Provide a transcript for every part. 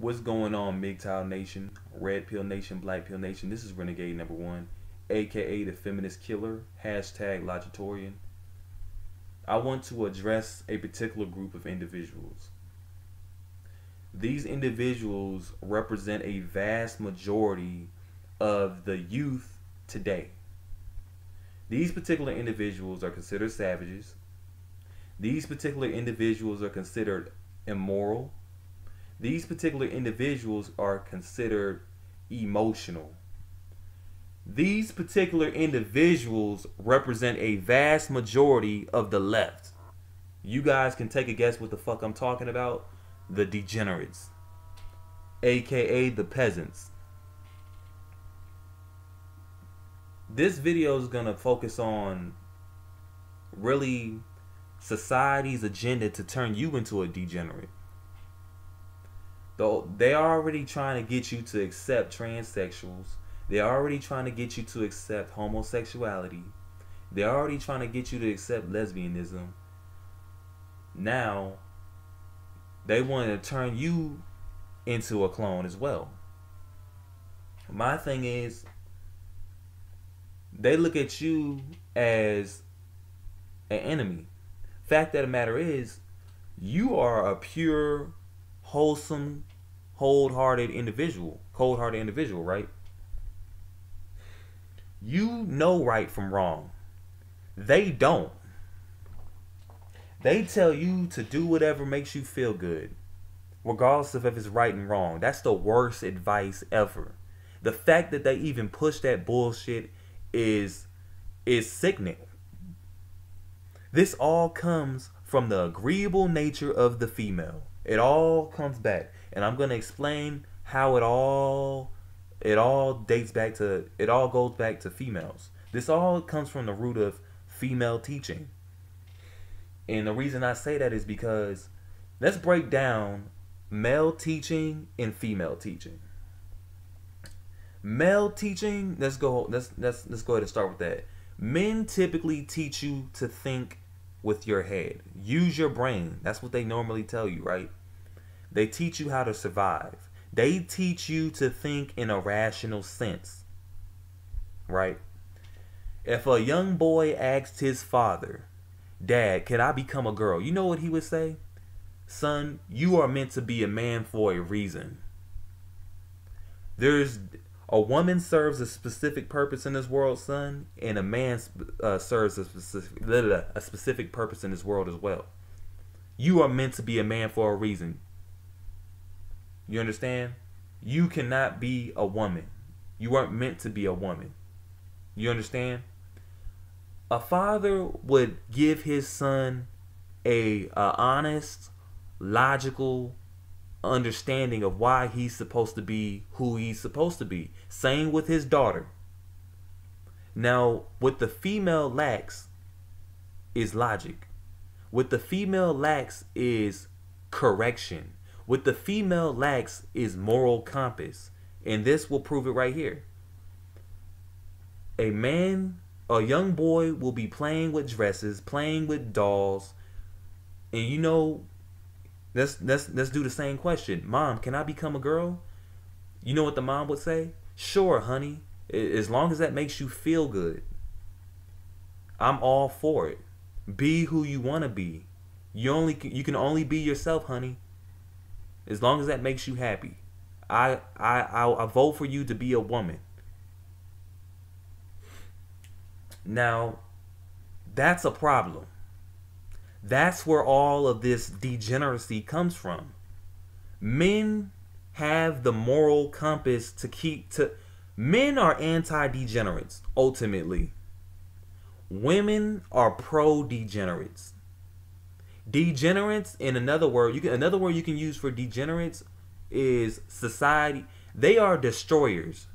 What's going on, MGTOW Nation, Red Pill Nation, Black Pill Nation? This is Renegade #1, aka the Feminist Killer, hashtag Logitorian. I want to address a particular group of individuals. These individuals represent a vast majority of the youth today. These particular individuals are considered savages. These particular individuals are considered immoral. These particular individuals are considered emotional. These particular individuals represent a vast majority of the left. You guys can take a guess what the fuck I'm talking about. The degenerates, aka the peasants. This video is gonna focus on really society's agenda to turn you into a degenerate. Though they are already trying to get you to accept transsexuals. They're already trying to get you to accept homosexuality. They're already trying to get you to accept lesbianism. Now, they want to turn you into a clone as well. My thing is, they look at you as an enemy. Fact of the matter is, you are a pure, wholesome, cold-hearted individual, right? You know right from wrong. They don't. They tell you to do whatever makes you feel good, regardless of if it's right and wrong. That's the worst advice ever. The fact that they even push that bullshit is sickening. This all comes from the agreeable nature of the female. It all comes back, and I'm gonna explain how it all goes back to females. This all comes from the root of female teaching. And the reason I say that is because let's break down male teaching and female teaching. Male teaching, let's go ahead and start with that. Men typically teach you to think with your head. Use your brain. That's what they normally tell you, right? They teach you how to survive. They teach you to think in a rational sense, right? If a young boy asked his father, "Dad, can I become a girl?" You know what he would say? "Son, you are meant to be a man for a reason. A woman serves a specific purpose in this world, son, and a man serves a specific purpose in this world as well. You are meant to be a man for a reason." You understand? You cannot be a woman. You aren't meant to be a woman. You understand? A father would give his son a honest, logical understanding of why he's supposed to be who he's supposed to be. Same with his daughter. Now, what the female lacks is logic. What the female lacks is correction. What the female lacks is moral compass. And this will prove it right here. A young boy will be playing with dresses, playing with dolls. And you know, let's do the same question. "Mom, can I become a girl?" You know what the mom would say? "Sure, honey. As long as that makes you feel good. I'm all for it. Be who you want to be. You can only be yourself, honey. As long as that makes you happy. I vote for you to be a woman." Now, that's a problem. That's where all of this degeneracy comes from. Men have the moral compass men are anti-degenerates, ultimately. Women are pro-degenerates. Degenerates, in another word you can use for degenerates is society. They are destroyers.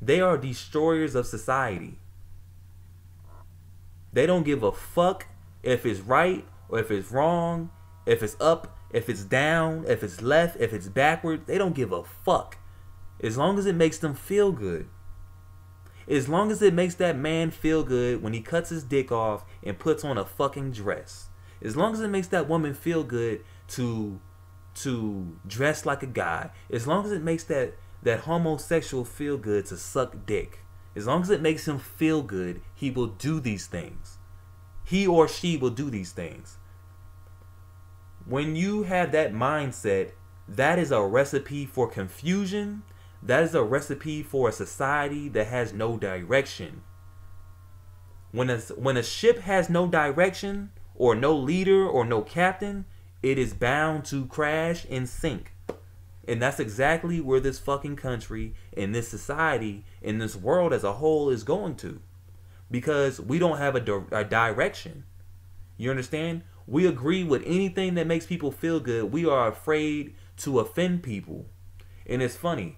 They are destroyers of society. They don't give a fuck if it's right or if it's wrong, if it's up, if it's down, if it's left, if it's backwards. They don't give a fuck. As long as it makes them feel good. As long as it makes that man feel good when he cuts his dick off and puts on a fucking dress. As long as it makes that woman feel good to to dress like a guy, as long as it makes that homosexual feel good to suck dick, as long as it makes him feel good, he will do these things. He or she will do these things. When you have that mindset, that is a recipe for confusion. That is a recipe for a society that has no direction. When a ship has no direction, or no leader, or no captain, it is bound to crash and sink. And that's exactly where this fucking country, and this society, and this world as a whole is going to. Because we don't have a direction. You understand? We agree with anything that makes people feel good. We are afraid to offend people. And it's funny.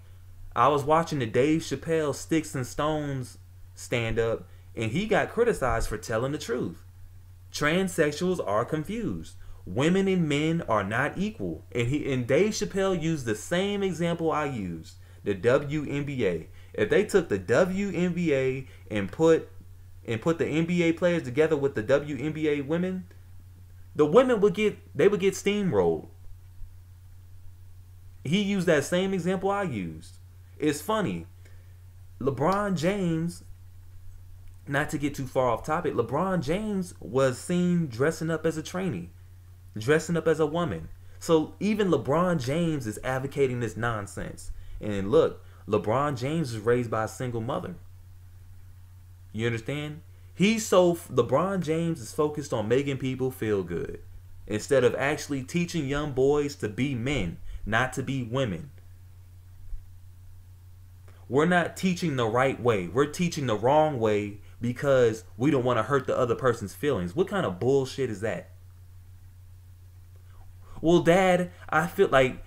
I was watching the Dave Chappelle Sticks and Stones stand up, and he got criticized for telling the truth. Transsexuals are confused. Women and men are not equal. And Dave Chappelle used the same example I used, the WNBA. If they took the WNBA and put the NBA players together with the WNBA women, the women would get steamrolled. He used that same example I used. It's funny. LeBron James, not to get too far off topic, LeBron James was seen dressing up as a trainee, dressing up as a woman. So even LeBron James is advocating this nonsense. And look, LeBron James was raised by a single mother. You understand? LeBron James is focused on making people feel good instead of actually teaching young boys to be men, not to be women. We're not teaching the right way. We're teaching the wrong way because we don't want to hurt the other person's feelings. What kind of bullshit is that? Well, Dad, I feel like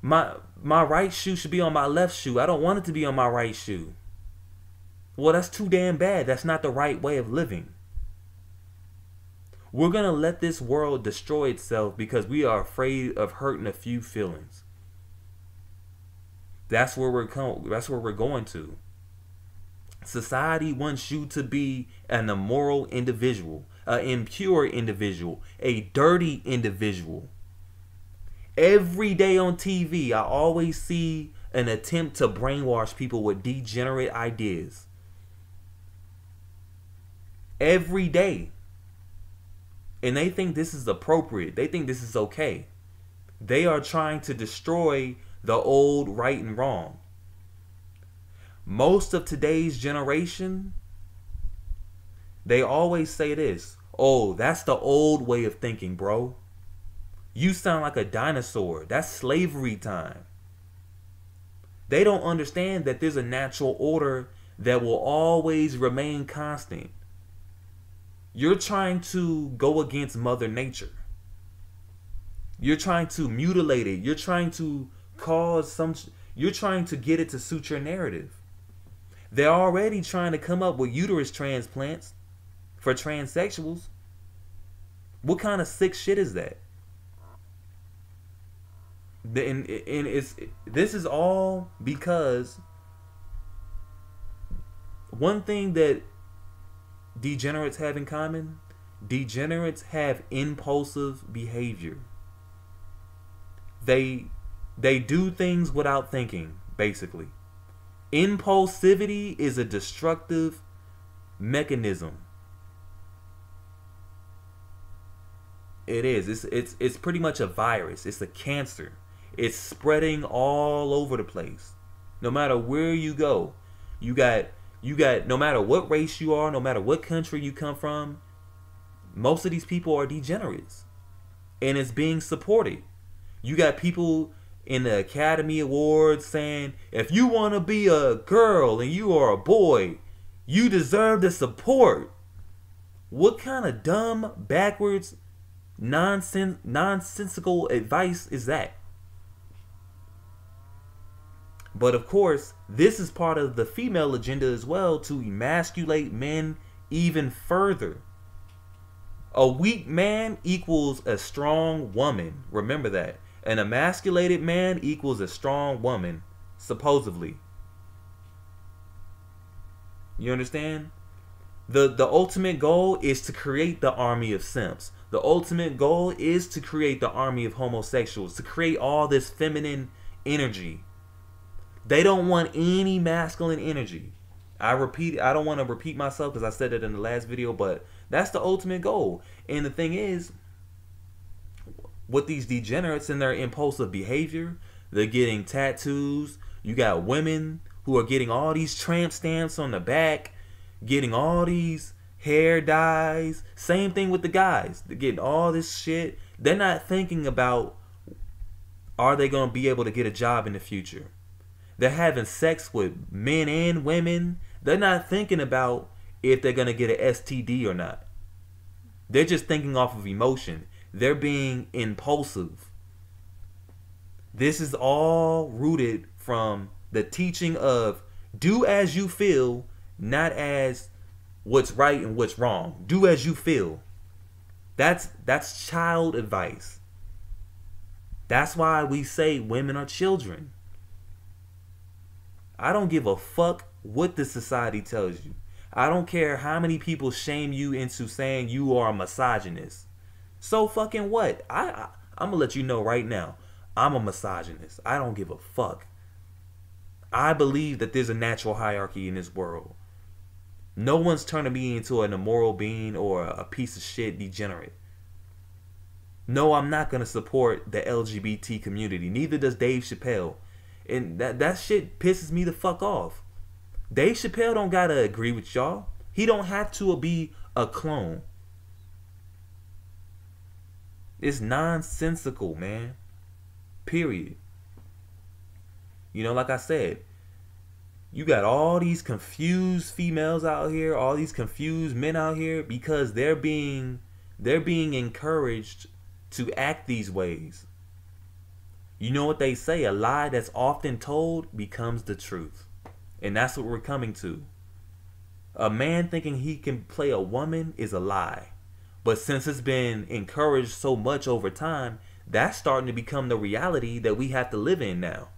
my right shoe should be on my left shoe. I don't want it to be on my right shoe. Well, that's too damn bad. That's not the right way of living. We're going to let this world destroy itself because we are afraid of hurting a few feelings. That's where we're going to. Society wants you to be an immoral individual, an impure individual, a dirty individual. Every day on TV, I always see an attempt to brainwash people with degenerate ideas. Every day. And they think this is appropriate. They think this is okay. They are trying to destroy the old right and wrong. Most of today's generation, they always say this: oh, that's the old way of thinking, bro. You sound like a dinosaur. That's slavery time. They don't understand that there's a natural order that will always remain constant. You're trying to go against Mother Nature. You're trying to mutilate it. You're trying to you're trying to get it to suit your narrative. They're already trying to come up with uterus transplants for transsexuals. What kind of sick shit is that? And this is all because one thing that degenerates have in common: degenerates have impulsive behavior. They do things without thinking, basically. Impulsivity is a destructive mechanism. It is. It's pretty much a virus. It's a cancer. It's spreading all over the place. No matter where you go, you got no matter what race you are, no matter what country you come from, most of these people are degenerates. And it's being supported. You got people in the Academy Awards saying, if you want to be a girl and you are a boy, you deserve the support. What kind of dumb, backwards, nonsensical advice is that? But of course, this is part of the female agenda as well, to emasculate men even further. A weak man equals a strong woman. Remember that. An emasculated man equals a strong woman, supposedly. You understand? The ultimate goal is to create the army of simps. The ultimate goal is to create the army of homosexuals, to create all this feminine energy. They don't want any masculine energy. I don't want to repeat myself because I said it in the last video, but that's the ultimate goal. And the thing is, with these degenerates and their impulsive behavior, they're getting tattoos. You got women who are getting all these tramp stamps on the back, getting all these hair dyes. Same thing with the guys. They're getting all this shit. They're not thinking about, are they going to be able to get a job in the future? They're having sex with men and women. They're not thinking about if they're going to get an STD or not. They're just thinking off of emotion. They're being impulsive. This is all rooted from the teaching of do as you feel, not as what's right and what's wrong. Do as you feel. That's child advice. That's why we say women are children. I don't give a fuck what the society tells you. I don't care how many people shame you into saying you are a misogynist. So fucking what? I'm gonna let you know right now. I'm a misogynist. I don't give a fuck. I believe that there's a natural hierarchy in this world. No one's turning me into an immoral being or a piece of shit degenerate. No, I'm not gonna support the LGBT community. Neither does Dave Chappelle. And that shit pisses me the fuck off. Dave Chappelle don't gotta agree with y'all. He don't have to be a clone. It's nonsensical, man. Period. You know, like I said, you got all these confused females out here, all these confused men out here because they're being encouraged to act these ways. You know what they say, a lie that's often told becomes the truth. And that's what we're coming to. A man thinking he can play a woman is a lie. But since it's been encouraged so much over time, that's starting to become the reality that we have to live in now.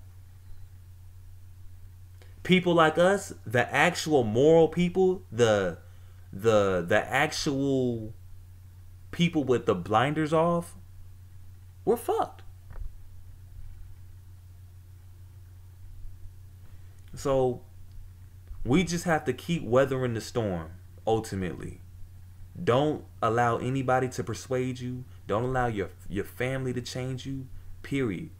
People like us, the actual moral people, the actual people with the blinders off, we're fucked. So we just have to keep weathering the storm, ultimately. Don't allow anybody to persuade you. Don't allow your family to change you, period.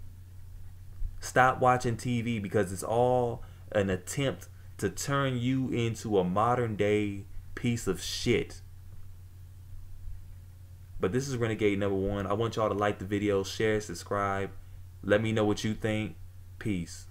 Stop watching TV because it's all an attempt to turn you into a modern day piece of shit. But this is Renegade #1. I want y'all to like the video, share, subscribe. Let me know what you think. Peace.